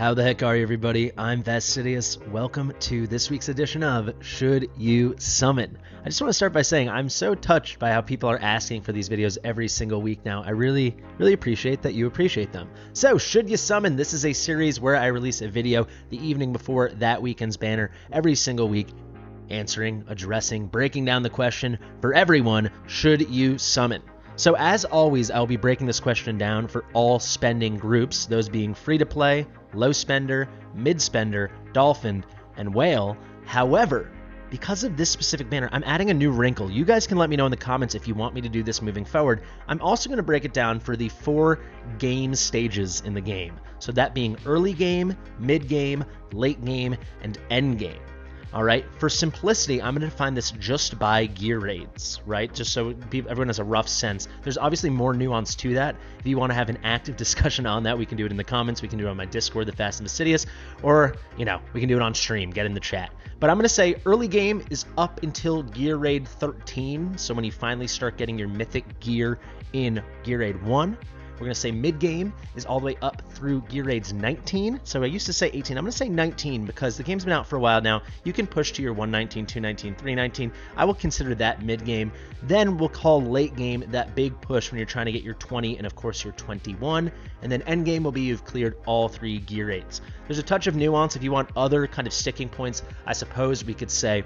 How the heck are you, everybody? I'm Fastidious. Welcome to this week's edition of Should You Summon? I just want to start by saying I'm so touched by how people are asking for these videos every single week now. I really appreciate that you appreciate them. So, Should You Summon? This is a series where I release a video the evening before that weekend's banner every single week, answering, addressing, breaking down the question for everyone, should you summon? So as always, I'll be breaking this question down for all spending groups, those being free-to-play, low spender, mid spender, dolphin, and whale. However, because of this specific banner, I'm adding a new wrinkle. You guys can let me know in the comments if you want me to do this moving forward. I'm also going to break it down for the 4 game stages in the game. So that being early game, mid game, late game, and end game. All right, for simplicity, I'm going to define this just by gear rates, right? Just so everyone has a rough sense. There's obviously more nuance to that. If you want to have an active discussion on that, we can do it in the comments. We can do it on my Discord, the Fast and Fastidious, or, we can do it on stream, get in the chat. But I'm going to say early game is up until gear raid 13. So when you finally start getting your mythic gear in gear raid 1. We're going to say mid-game is all the way up through gear raids 19. So I used to say 18. I'm going to say 19 because the game's been out for a while now. You can push to your 119, 219, 319. I will consider that mid-game. Then we'll call late game that big push when you're trying to get your 20 and, of course, your 21. And then end game will be you've cleared all 3 gear raids. There's a touch of nuance. If you want other kind of sticking points, I suppose we could say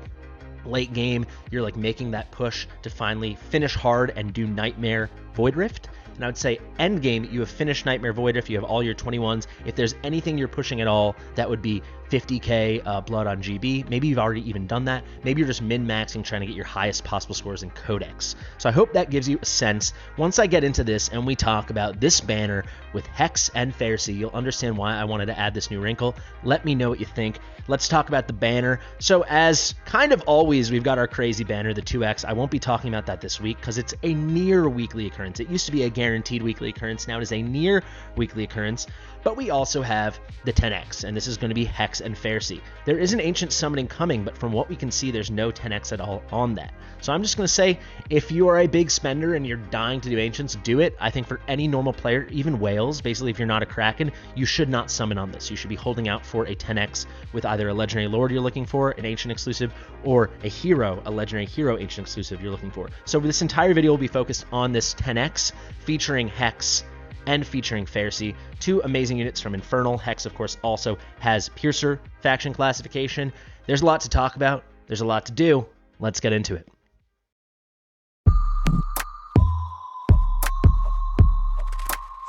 late game, you're like making that push to finally finish hard and do Nightmare Void Rift. And I would say end game, you have finished Nightmare Void Rift, you have all your 21s. If there's anything you're pushing at all, that would be 50k blood on GB. Maybe you've already even done that. Maybe you're just min-maxing, trying to get your highest possible scores in Codex. So I hope that gives you a sense. Once I get into this and we talk about this banner with Hex and Ferssi, you'll understand why I wanted to add this new wrinkle. Let me know what you think. Let's talk about the banner. So as kind of always, we've got our crazy banner, the 2X. I won't be talking about that this week because it's a near weekly occurrence. It used to be a guaranteed weekly occurrence. Now it is a near weekly occurrence. But we also have the 10X, and this is going to be Hex and Ferssi. There is an Ancient Summoning coming, but from what we can see, there's no 10X at all on that. So I'm just going to say, if you are a big spender and you're dying to do Ancients, do it. I think for any normal player, even whales, basically if you're not a Kraken, you should not summon on this. You should be holding out for a 10X with either a Legendary Lord you're looking for, an Ancient exclusive, or a hero, a Legendary Hero Ancient exclusive you're looking for. So this entire video will be focused on this 10X, featuring Hex and featuring Ferssi, 2 amazing units from Infernal. Hex, of course, also has Piercer faction classification. There's a lot to talk about. There's a lot to do. Let's get into it.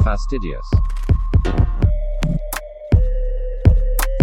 Fastidious.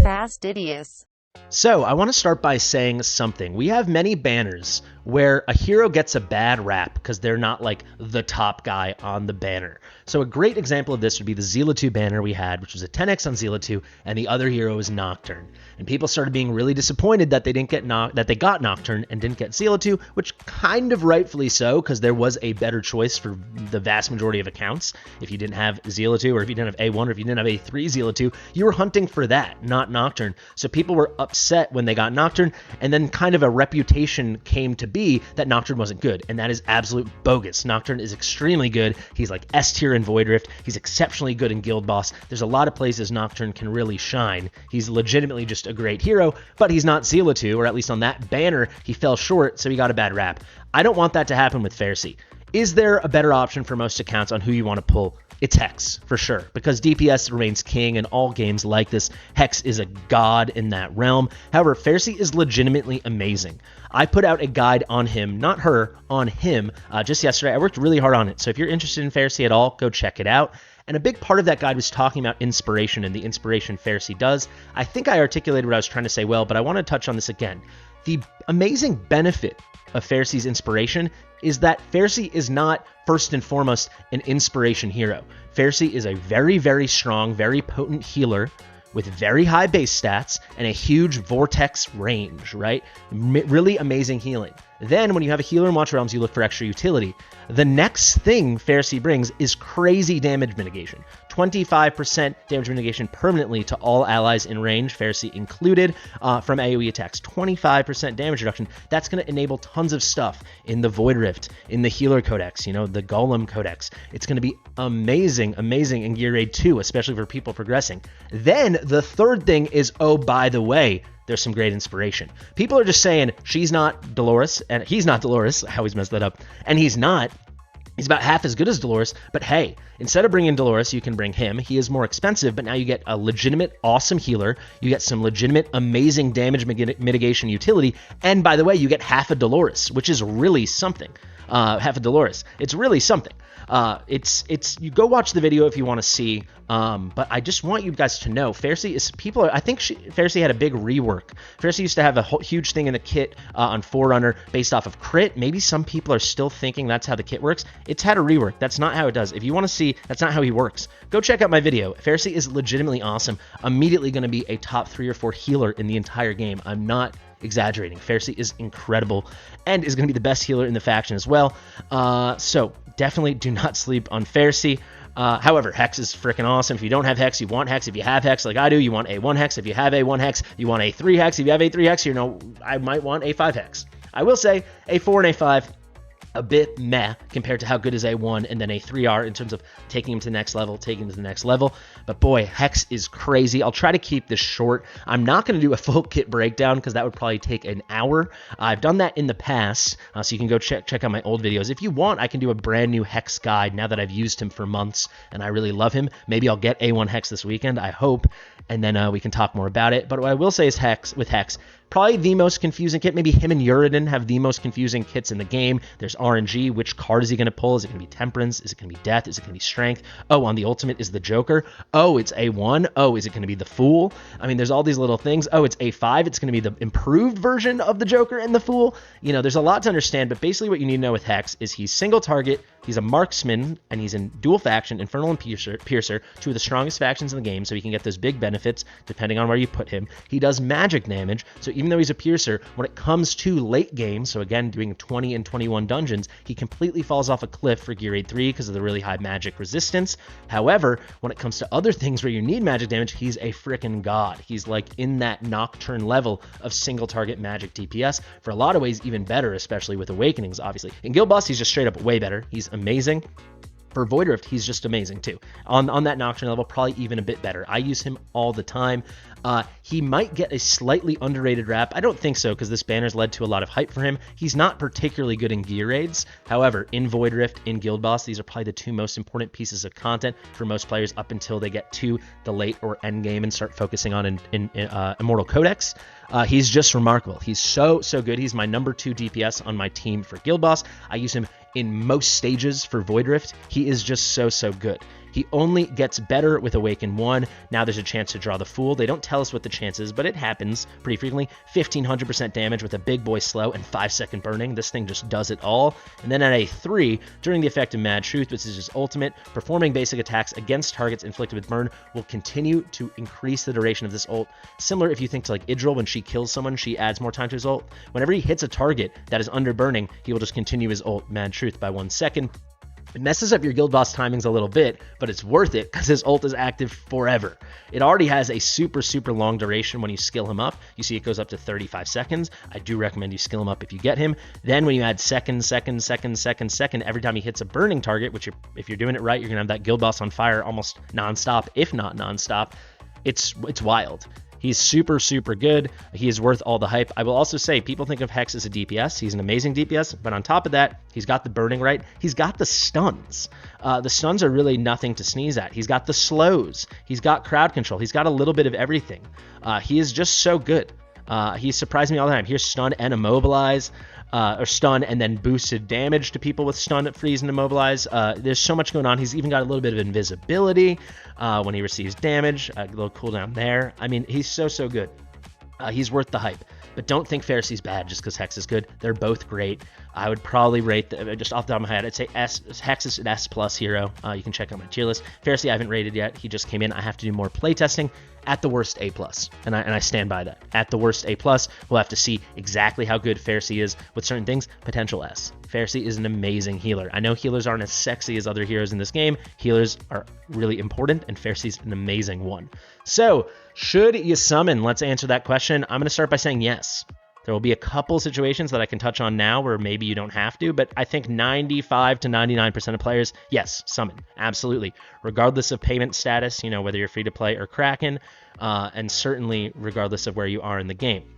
Fastidious. So I want to start by saying something. We have many banners where a hero gets a bad rap because they're not like the top guy on the banner. So a great example of this would be the Zealot banner we had, which was a 10X on Zealot, and the other hero is Nocturne. And people started being really disappointed that they didn't get that they got Nocturne and didn't get Zealot, which kind of rightfully so, because there was a better choice for the vast majority of accounts. If you didn't have Zealot, or if you didn't have A1, or if you didn't have A3 Zealot, you were hunting for that, not Nocturne. So people were upset when they got Nocturne, and then kind of a reputation came to be that Nocturne wasn't good, and that is absolute bogus. Nocturne is extremely good. He's like S tier in Void Rift. He's exceptionally good in Guild Boss. There's a lot of places Nocturne can really shine. He's legitimately just a great hero, but he's not Zealot, or at least on that banner, he fell short, so he got a bad rap. I don't want that to happen with Ferssi. Is there a better option for most accounts on who you want to pull? It's Hex, for sure, because DPS remains king in all games like this. Hex is a god in that realm. However, Ferssi is legitimately amazing. I put out a guide on him, not her, on him, just yesterday. I worked really hard on it, so if you're interested in Ferssi at all, go check it out. And a big part of that guide was talking about inspiration and the inspiration Ferssi does. I think I articulated what I was trying to say well, but I want to touch on this again. The amazing benefit of Ferssi's inspiration is that Ferssi is not first and foremost an inspiration hero. Ferssi is a very, very strong, very potent healer with very high base stats and a huge vortex range, right? Really amazing healing. Then when you have a healer in Watch Realms, you look for extra utility. The next thing Ferssi brings is crazy damage mitigation. 25% damage mitigation permanently to all allies in range, Ferssi included, from AoE attacks. 25% damage reduction. That's going to enable tons of stuff in the Void Rift, in the Healer Codex, you know, the Golem Codex. It's going to be amazing, amazing in Gear Raid 2, especially for people progressing. Then the third thing is, oh, by the way, there's some great inspiration. People are just saying she's not Dolores, and he's not Dolores. I always mess that up. And he's not. He's about half as good as Dolores, but hey, instead of bringing Dolores, you can bring him. He is more expensive, but now you get a legitimate, awesome healer. You get some legitimate, amazing damage mitigation utility. And by the way, you get half a Dolores, which is really something. Half a Dolores. It's really something. You go watch the video if you want to see, but I just want you guys to know, Ferssi is, Ferssi had a big rework. Ferssi used to have a huge thing in the kit, on Forerunner based off of crit. Maybe some people are still thinking that's how the kit works. It's had a rework. That's not how it does. If you want to see, that's not how he works. Go check out my video. Ferssi is legitimately awesome. Immediately going to be a top 3 or 4 healer in the entire game. I'm not exaggerating. Ferssi is incredible and is going to be the best healer in the faction as well. So definitely do not sleep on Ferssi. However, Hex is freaking awesome. If you don't have Hex, you want Hex. If you have Hex like I do, you want A1 Hex. If you have A1 Hex, you want A3 Hex. If you have A3 Hex, you know, I might want A5 Hex. I will say A4 and A5, a bit meh compared to how good is A1 and then A3 are in terms of taking him to the next level, But boy, Hex is crazy. I'll try to keep this short. I'm not going to do a full kit breakdown because that would probably take an hour. I've done that in the past, so you can go check out my old videos. If you want, I can do a brand new Hex guide now that I've used him for months and I really love him. Maybe I'll get A1 Hex this weekend, I hope, and then we can talk more about it. But what I will say is Hex, probably the most confusing kit. Maybe him and Uridin have the most confusing kits in the game. There's RNG. Which card is he going to pull? Is it going to be Temperance? Is it going to be Death? Is it going to be Strength? Oh, on the ultimate is the Joker. Oh, it's A1. Oh, is it going to be the Fool? I mean, there's all these little things. Oh, it's A5. It's going to be the improved version of the Joker and the Fool. You know, there's a lot to understand, but basically what you need to know with Hex is he's single target, he's a marksman, and he's in dual faction, Infernal and Piercer, two of the strongest factions in the game, so he can get those big benefits depending on where you put him. He does magic damage, so even though he's a Piercer, when it comes to late game, so again, doing 20 and 21 dungeons, he completely falls off a cliff for Gear Raid 3 because of the really high magic resistance. However, when it comes to other things where you need magic damage, he's a freaking god. He's like in that Nocturne level of single target magic DPS. For a lot of ways, even better, especially with Awakenings, obviously. In Guild Boss, he's just straight up way better. He's amazing. For Void Rift, he's just amazing too. On that Nocturne level, probably even a bit better. I use him all the time. He might get a slightly underrated rap. I don't think so, because this banner's led to a lot of hype for him. He's not particularly good in gear raids. However, in Void Rift, in Guild Boss, these are probably the two most important pieces of content for most players up until they get to the late or end game and start focusing on Immortal Codex. He's just remarkable. He's so good. He's my number 2 DPS on my team for Guild Boss. I use him in most stages for Void Rift. He is just so good. He only gets better with Awaken 1. Now there's a chance to draw the Fool. They don't tell us what the chance is, but it happens pretty frequently. 1500% damage with a big boy slow and 5-second burning. This thing just does it all. And then at a 3, during the effect of Mad Truth, which is his ultimate, performing basic attacks against targets inflicted with burn will continue to increase the duration of this ult. Similar if you think to like Idril, when she kills someone, she adds more time to his ult. Whenever he hits a target that is under burning, he will just continue his ult, Mad Truth, by 1 second. It messes up your Guild Boss timings a little bit, but it's worth it because his ult is active forever. It already has a super long duration when you skill him up. You see it goes up to 35 seconds. I do recommend you skill him up if you get him. Then when you add second, every time he hits a burning target, which if you're doing it right, you're going to have that Guild Boss on fire almost nonstop, if not nonstop. It's wild. He's super good. He is worth all the hype. I will also say, people think of Hex as a DPS. He's an amazing DPS, but on top of that, he's got the burning right. He's got the stuns. The stuns are really nothing to sneeze at. He's got the slows. He's got crowd control. He's got a little bit of everything. He is just so good. He surprised me all the time. Here's stun and immobilize, or stun and then boosted damage to people with stun, freeze, and immobilize. There's so much going on. He's even got a little bit of invisibility when he receives damage, a little cooldown there. I mean, he's so good. He's worth the hype. but don't think Fersi's bad just because Hex is good. They're both great. I would probably rate, just off the top of my head, I'd say Hex is an S+ hero. You can check out my tier list. Ferssi I haven't rated yet. He just came in. I have to do more playtesting. At the worst, A+. And I stand by that. At the worst, A+. We'll have to see exactly how good Ferssi is with certain things. Potential S. Ferssi is an amazing healer. I know healers aren't as sexy as other heroes in this game. Healers are really important, and Fersi's an amazing one. So, should you summon? Let's answer that question. I'm going to start by saying yes. There will be a couple situations that I can touch on now where maybe you don't have to, but I think 95 to 99% of players, yes, summon. Absolutely. Regardless of payment status, whether you're free to play or Kraken, and certainly regardless of where you are in the game.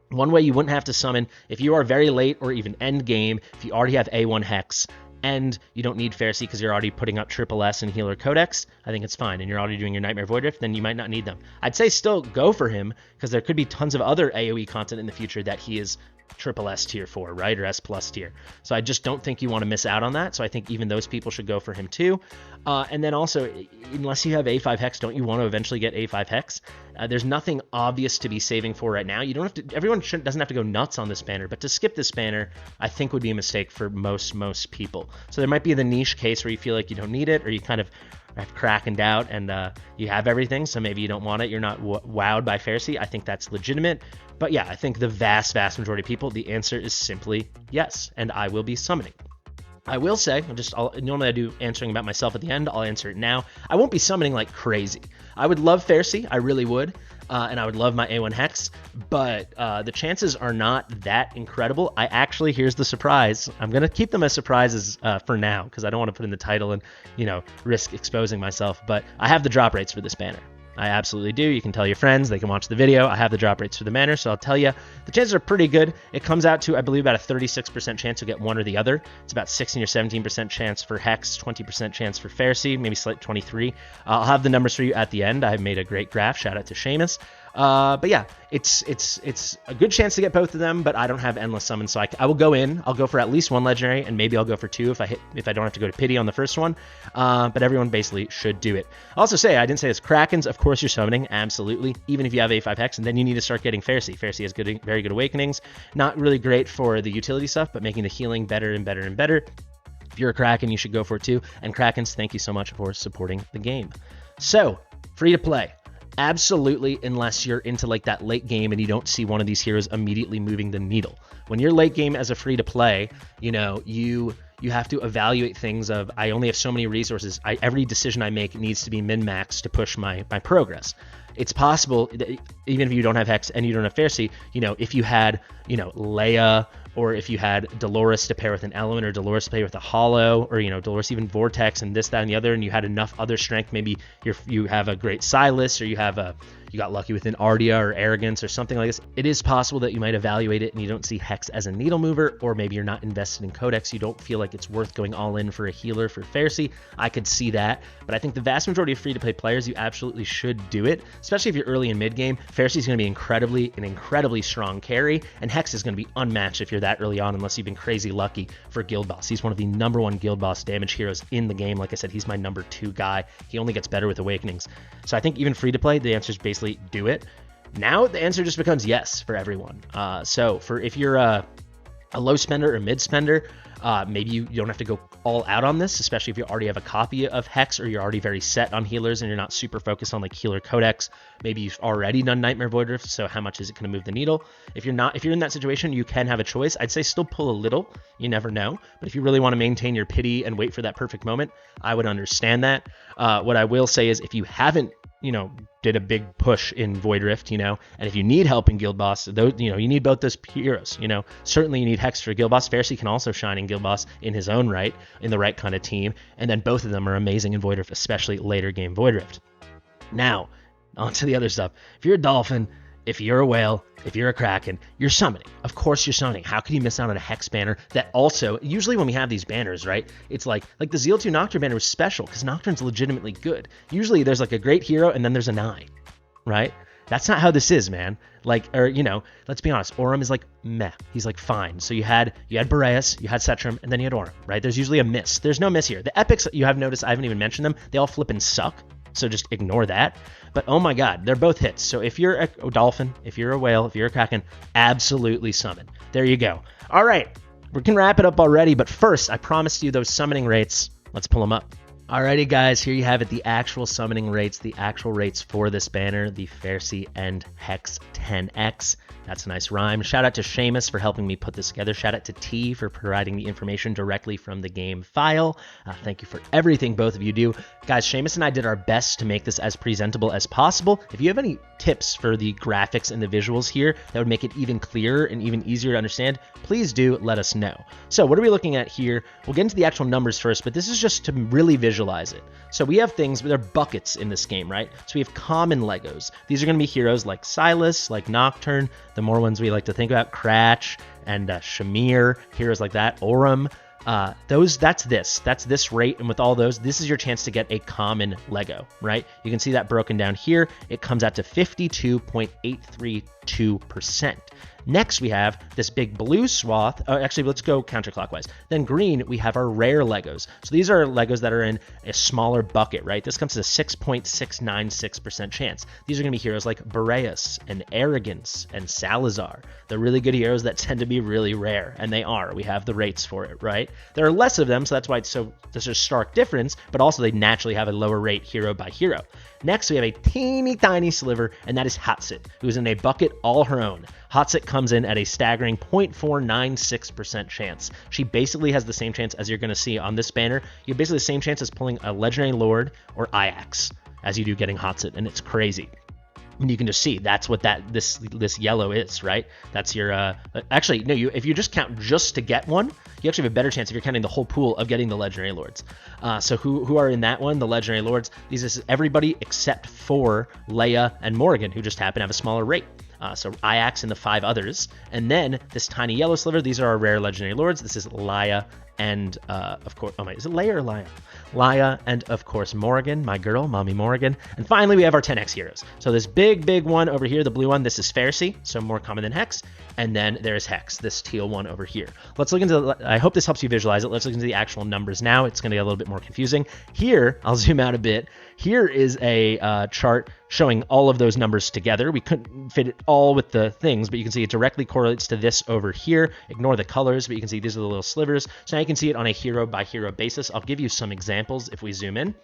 One way you wouldn't have to summon, if you are very late or even end game, if you already have A1 Hex, and you don't need Ferssi because you're already putting up triple S and Healer Codex, I think it's fine, and you're already doing your Nightmare Void Rift, then you might not need them. I'd say still go for him, because there could be tons of other AoE content in the future that he is triple S tier for, right, or S+ tier. So I just don't think you want to miss out on that, so I think even those people should go for him too. And then also, unless you have A5 Hex, don't you want to eventually get A5 Hex? There's nothing obvious to be saving for right now. You don't have to. Everyone doesn't have to go nuts on this banner, but to skip this banner, I think would be a mistake for most people. So there might be the niche case where you feel like you don't need it, or you kind of have crackened out and you have everything, so maybe you don't want it. You're not wowed by Ferssi. I think that's legitimate. But yeah, I think the vast majority of people, the answer is simply yes, and I will be summoning. I will say, normally I do answering about myself at the end. I'll answer it now. I won't be summoning like crazy. I would love Ferssi, I really would, and I would love my A1 Hex, but the chances are not that incredible. Here's the surprise. I'm going to keep them as surprises for now, because I don't want to put in the title and, risk exposing myself, but I have the drop rates for this banner. I absolutely do. You can tell your friends. They can watch the video. I have the drop rates for the banner, so I'll tell you. The chances are pretty good. It comes out to, I believe, about a 36% chance you'll get one or the other. It's about 16 or 17% chance for Hex, 20% chance for Ferssi, maybe slight 23. I'll have the numbers for you at the end. I made a great graph. Shout out to Seamus. But yeah, it's a good chance to get both of them, but I don't have endless summons, so I will go in. I'll go for at least one legendary, and maybe I'll go for two if I don't have to go to pity on the first one. But everyone basically should do it. I'll also say, I didn't say this, Krakens, of course you're summoning, absolutely, even if you have A5 Hex, and then you need to start getting Ferssi. Ferssi has very good awakenings, not really great for the utility stuff, but making the healing better and better and better. If you're a Kraken, you should go for it too. And Krakens, thank you so much for supporting the game. So, free to play. Absolutely, unless you're into like that late game and you don't see one of these heroes immediately moving the needle. When you're late game as a free to play, you have to evaluate things of, I only have so many resources. Every decision I make needs to be min-max to push my progress. It's possible that even if you don't have Hex and you don't have Ferssi, if you had, Leia, or if you had Dolores to pair with an element, or Dolores to pair with a hollow, or Dolores even Vortex and this, that, and the other, and you had enough other strength, maybe you have a great Silas, or you got lucky with an Ardia or Arrogance or something like this. It is possible that you might evaluate it and you don't see Hex as a needle mover, or maybe you're not invested in Codex. You don't feel like it's worth going all in for a healer for Ferssi. I could see that, but I think the vast majority of free-to-play players, you absolutely should do it, especially if you're early in mid-game. Ferssi is going to be an incredibly strong carry, and Hex is going to be unmatched if you're that early on, unless you've been crazy lucky for Guild Boss. He's one of the #1 Guild Boss damage heroes in the game. Like I said, he's my #2 guy. He only gets better with Awakenings. So I think even free-to-play, the answer is basically do it. Now the answer just becomes yes for everyone. So if you're a low spender or mid spender, maybe you don't have to go all out on this, especially if you already have a copy of Hex, or you're already very set on healers and you're not super focused on like Healer Codex. Maybe you've already done Nightmare Void Rift, so how much is it going to move the needle? If you're in that situation, you can have a choice. I'd say still pull a little. You never know. But if you really want to maintain your pity and wait for that perfect moment, I would understand that. What I will say is, if you haven't did a big push in Void Rift, and if you need help in Guild Boss, those, you need both those heroes, certainly you need Hex for Guild Boss. Ferssi can also shine in Guild Boss in his own right, in the right kind of team, and then both of them are amazing in Void Rift, especially later game Void Rift. Now, on to the other stuff. If you're a Dolphin, if you're a Whale, if you're a Kraken, you're summoning. Of course you're summoning. How can you miss out on a Hex banner that also, usually when we have these banners, right, it's like the Zeal 2 Nocturne banner was special because Nocturne's legitimately good. Usually there's like a great hero and then there's an eye, right? That's not how this is, man. Let's be honest, Aurum is like meh. He's like fine. So you had Boreas, you had Setram, and then you had Aurum, right? There's usually a miss. There's no miss here. The epics, you have noticed, I haven't even mentioned them. They all flip and suck. So just ignore that. But oh my god, they're both hits. So if you're a dolphin, if you're a whale, if you're a kraken, absolutely summon. There you go. All right, we can wrap it up already, but first, I promised you those summoning rates. Let's pull them up. Alrighty guys, here you have it, the actual summoning rates, the actual rates for this banner, the Ferssi and Hex 10X. That's a nice rhyme. Shout out to Seamus for helping me put this together. Shout out to T for providing the information directly from the game file. Thank you for everything both of you do. Guys, Seamus and I did our best to make this as presentable as possible. If you have any tips for the graphics and the visuals here that would make it even clearer and even easier to understand, please do let us know. So what are we looking at here? We'll get into the actual numbers first, but this is just to really visualize it. So we have things, they're buckets in this game, right? So we have common Legos. These are going to be heroes like Silas, like Nocturne, the more ones we like to think about, Cratch and Shamir, heroes like that, Orim. That's this rate, and with all those, this is your chance to get a common Lego, right? You can see that broken down here. It comes out to 52.832%. Next, we have this big blue swath. Actually, let's go counterclockwise. Then green, we have our rare Legos. So these are Legos that are in a smaller bucket, right? This comes to a 6.696% chance. These are going to be heroes like Boreas and Arrogance and Salazar. They're really good heroes that tend to be really rare, and they are. We have the rates for it, right? There are less of them, so that's why there's a stark difference, but also they naturally have a lower rate hero by hero. Next, we have a teeny tiny sliver, and that is Hatsit, who is in a bucket all her own. Hatsit comes in at a staggering 0.496% chance. She basically has the same chance as you're going to see on this banner. You have basically the same chance as pulling a Legendary Lord or Ajax as you do getting Hatsit, and it's crazy. And you can just see that's what this yellow is, right? That's your actually no. If you just count just to get one, you actually have a better chance if you're counting the whole pool of getting the Legendary Lords. So who are in that one? The Legendary Lords. These is everybody except for Leia and Morgan, who just happen to have a smaller rate. So Ajax and the 5 others. And then this tiny yellow sliver, these are our rare Legendary Lords. This is Laia and, of course, is it Leia or Laia? Laia and, of course, Morgan, my girl, Mommy Morgan. And finally, we have our 10X heroes. So this big one over here, the blue one, this is Ferssi, so more common than Hex. And then there's Hex, this teal one over here. Let's look into, I hope this helps you visualize it. Let's look into the actual numbers now. It's going to get a little bit more confusing. Here, I'll zoom out a bit. Here is a chart showing all of those numbers together. We couldn't fit it all with the things, but you can see it directly correlates to this over here. Ignore the colors, but you can see these are the little slivers. So now you can see it on a hero by hero basis. I'll give you some examples if we zoom in.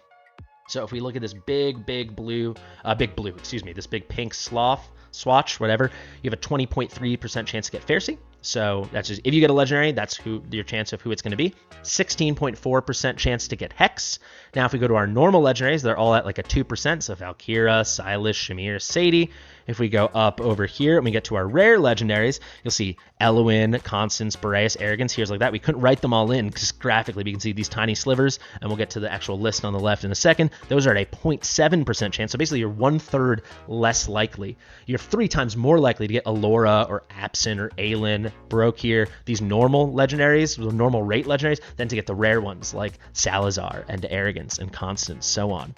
So if we look at this big blue, this big pink swatch, whatever, you have a 20.3% chance to get Ferssi. So that's just, if you get a legendary, that's your chance of who it's going to be. 16.4% chance to get Hex. Now, if we go to our normal legendaries, they're all at like a 2%. So Valkyra, Silas, Shamir, Sadie. If we go up over here and we get to our rare legendaries, you'll see Eloin, Constance, Boreas, Arrogance, heroes like that. We couldn't write them all in because graphically we can see these tiny slivers, and we'll get to the actual list on the left in a second. Those are at a 0.7% chance. So basically you're 1/3 less likely. You're 3 times more likely to get Alora or Absent or Aelin, Brokir, these normal legendaries, normal rate legendaries, than to get the rare ones like Salazar and Arrogance and Constance, so on.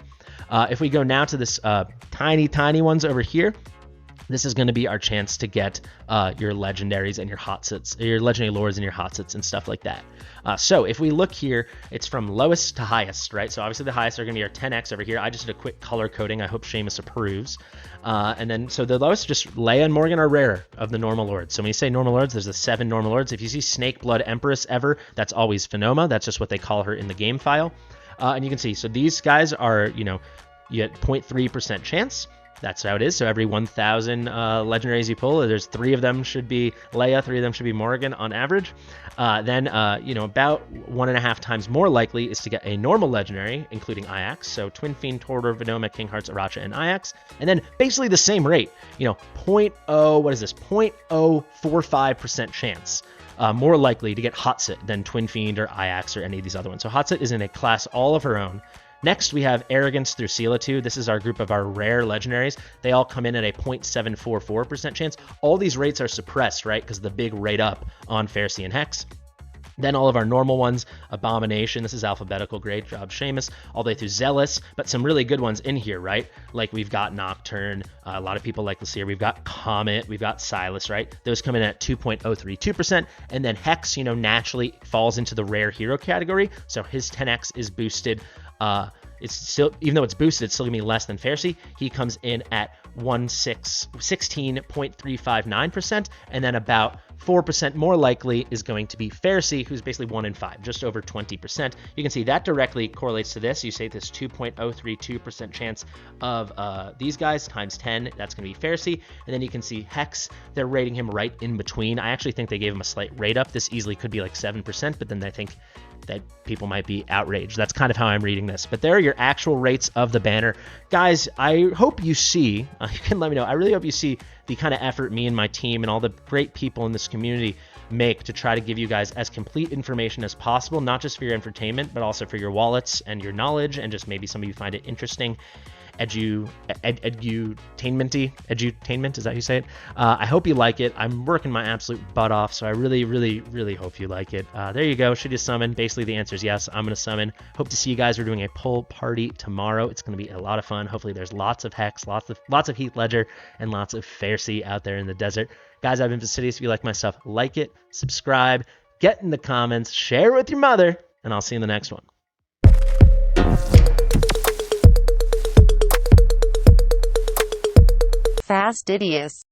If we go now to this tiny ones over here, this is going to be our chance to get your legendaries and your hotsits, your legendary lords and your hotsits and stuff like that. So if we look here, it's from lowest to highest, right? So obviously the highest are going to be our 10X over here. I just did a quick color coding. I hope Seamus approves. And then, so the lowest, just Leia and Morgan are rarer of the normal lords. So when you say normal lords, there's the 7 normal lords. If you see Snake Blood Empress ever, that's always Phenoma. That's just what they call her in the game file. And you can see, so these guys are, you get 0.3% chance. That's how it is. So every 1,000 legendaries you pull, there's 3 of them should be Leia, 3 of them should be Morgan on average. Then, about 1.5 times more likely is to get a normal legendary, including Ajax. So Twin Fiend, Tordor, Venoma, King Hearts, Aracha, and Ajax. And then basically the same rate, 0.045% chance. More likely to get Hotsit than Twin Fiend or Ajax or any of these other ones. So Hotsit is in a class all of her own. Next, we have Arrogance through Sela 2. This is our group of our rare legendaries. They all come in at a 0.744% chance. All these rates are suppressed, right? Because the big rate up on Ferssi and Hex. Then all of our normal ones, Abomination, this is alphabetical, great job, Seamus, all the way through Zealous, but some really good ones in here, right? Like we've got Nocturne, a lot of people like this here, we've got Comet, we've got Silas, right? Those come in at 2.032%, and then Hex, naturally falls into the rare hero category, so his 10X is boosted it's still, even though it's boosted, it's still gonna be less than Ferssi. He comes in at 16.359%, and then about 4% more likely is going to be Ferssi, who's basically 1 in 5, just over 20%. You can see that directly correlates to this. You say this 2.032% chance of these guys times 10, that's going to be Ferssi. And then you can see Hex, they're rating him right in between. I actually think they gave him a slight rate up. This easily could be like 7%, but then I think that people might be outraged. That's kind of how I'm reading this. But there are your actual rates of the banner. Guys, I hope you see, you can let me know, I really hope you see the kind of effort me and my team and all the great people in this community make to try to give you guys as complete information as possible, not just for your entertainment, but also for your wallets and your knowledge, and just maybe some of you find it interesting. Edutainment, is that how you say it? I hope you like it. I'm working my absolute butt off, so I really, really, really hope you like it. There you go. Should you summon? Basically, the answer is yes. I'm going to summon. Hope to see you guys. We're doing a pull party tomorrow. It's going to be a lot of fun. Hopefully, there's lots of Hex, lots of Heath Ledger, and lots of Ferssi out there in the desert. Guys, I've been Fastidious. If you like my stuff, like it, subscribe, get in the comments, share it with your mother, and I'll see you in the next one. Fastidious.